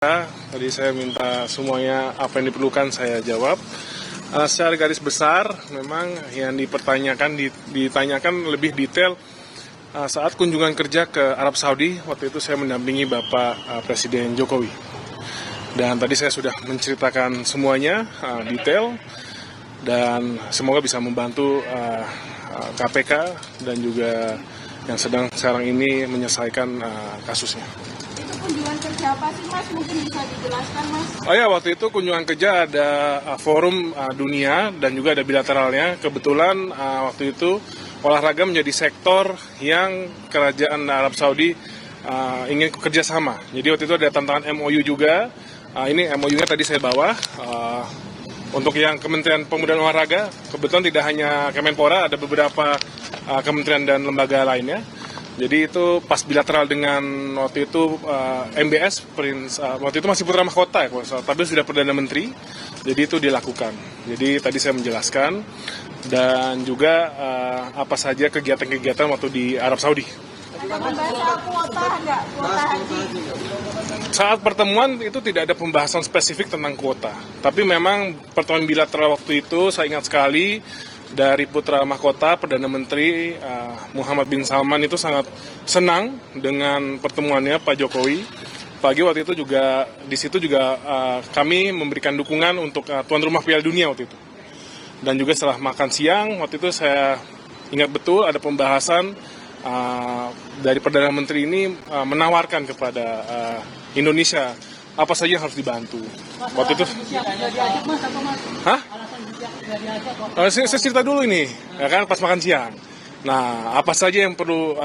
Tadi saya minta semuanya apa yang diperlukan saya jawab. Secara garis besar, memang yang ditanyakan lebih detail saat kunjungan kerja ke Arab Saudi. Waktu itu saya mendampingi Bapak Presiden Jokowi. Dan tadi saya sudah menceritakan semuanya detail dan semoga bisa membantu KPK dan juga yang sedang sekarang ini menyelesaikan kasusnya. Kunjungan kerja apa sih Mas? Mungkin bisa dijelaskan Mas? Oh ya, waktu itu kunjungan kerja ada forum dunia dan juga ada bilateralnya. Kebetulan waktu itu olahraga menjadi sektor yang kerajaan Arab Saudi ingin kerjasama. Jadi waktu itu ada tantangan MOU juga. Ini MOU-nya tadi saya bawa. Untuk yang Kementerian Pemuda dan Olahraga, kebetulan tidak hanya Kemenpora, ada beberapa kementerian dan lembaga lainnya. Jadi itu pas bilateral dengan waktu itu MBS, waktu itu masih putra mahkota ya, tapi sudah Perdana Menteri, jadi itu dilakukan. Jadi tadi saya menjelaskan, dan juga apa saja kegiatan-kegiatan waktu di Arab Saudi. Ada pembahasan kuota enggak? Kuota haji? Saat pertemuan itu tidak ada pembahasan spesifik tentang kuota, tapi memang pertemuan bilateral waktu itu saya ingat sekali, dari putra mahkota Perdana Menteri Muhammad bin Salman itu sangat senang dengan pertemuannya Pak Jokowi. Pagi waktu itu juga di situ juga kami memberikan dukungan untuk tuan rumah Piala Dunia waktu itu. Dan juga setelah makan siang waktu itu saya ingat betul ada pembahasan dari Perdana Menteri ini menawarkan kepada Indonesia apa saja yang harus dibantu. Waktu itu. Hah? Saya cerita dulu ini, ya kan, pas makan siang. Nah, apa saja yang perlu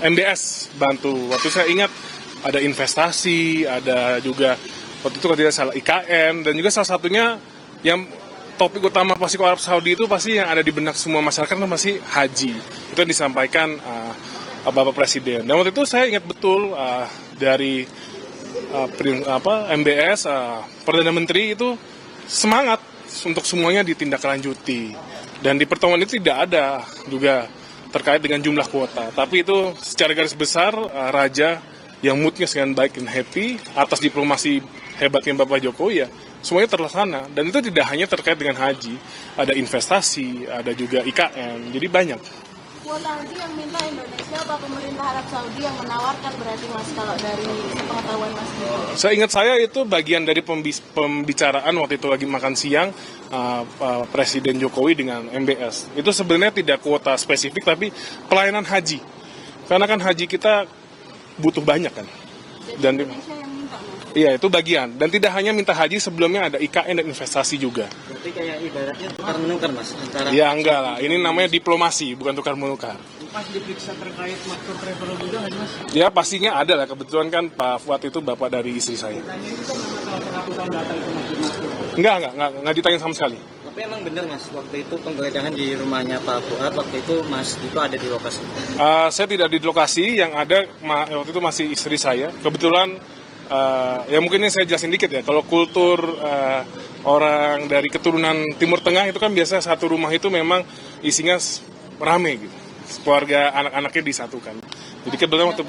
MBS bantu? Waktu saya ingat ada investasi, ada juga waktu itu kalau tidak salah IKN, dan juga salah satunya yang topik utama pasti Arab Saudi itu pasti yang ada di benak semua masyarakat itu masih haji. Itu yang disampaikan Bapak Presiden. Dan waktu itu saya ingat betul dari MBS, Perdana Menteri itu semangat untuk semuanya ditindaklanjuti. Dan di pertemuan itu tidak ada juga terkait dengan jumlah kuota. Tapi itu secara garis besar Raja yang moodnya dengan baik dan happy atas diplomasi hebatnya Bapak Jokowi ya, semuanya terlaksana. Dan itu tidak hanya terkait dengan haji, ada investasi, ada juga IKN, jadi banyak. Kuota haji yang minta Indonesia apa pemerintah Arab Saudi yang menawarkan berarti Mas, kalau dari pengetahuan Mas? Saya ingat saya itu bagian dari pembicaraan waktu itu lagi makan siang Presiden Jokowi dengan MBS. Itu sebenarnya tidak kuota spesifik tapi pelayanan haji. Karena kan haji kita butuh banyak kan. Dan Indonesia yang minta Mas? Iya, itu bagian. Dan tidak hanya minta haji, sebelumnya ada IKN dan investasi juga. Berarti kayak ibaratnya tukar-menukar Mas? Ya enggak lah, ini namanya diplomasi, bukan tukar-menukar. Pas diperiksa terkait masker travel juga kan Mas? Ya pastinya ada lah, kebetulan kan Pak Fuad itu bapak dari istri saya. Tanya itu kan masalah penghapusan data itu Mas? Enggak ditanya sama sekali. Tapi emang benar Mas, waktu itu penggeledahan di rumahnya Pak Fuad, waktu itu Mas itu ada di lokasi? Saya tidak di lokasi, yang ada waktu itu masih istri saya. Kebetulan ya mungkin ini saya jelasin dikit ya, kalau kultur orang dari keturunan Timur Tengah itu kan biasa satu rumah itu memang isinya rame gitu, keluarga anak-anaknya disatukan. Jadi kebetulan waktu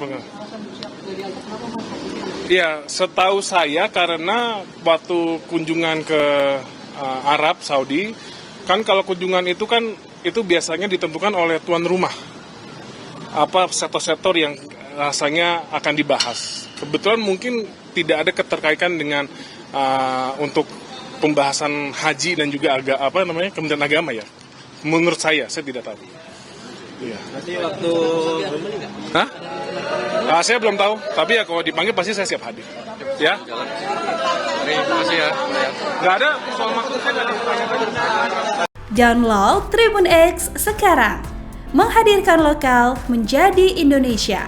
iya, setahu saya karena waktu kunjungan ke Arab Saudi kan, kalau kunjungan itu kan itu biasanya ditentukan oleh tuan rumah apa sektor-sektor yang rasanya akan dibahas. Kebetulan mungkin tidak ada keterkaitan dengan untuk pembahasan haji dan juga Kementerian Agama ya. Menurut saya tidak tahu. Iya. Berarti waktu Hah? Saya belum tahu, tapi ya kalau dipanggil pasti saya siap hadir. Ya. Terima kasih ya. Nggak ada soal maksud saya nggak ditanya. Download Tribun X sekarang, menghadirkan lokal menjadi Indonesia.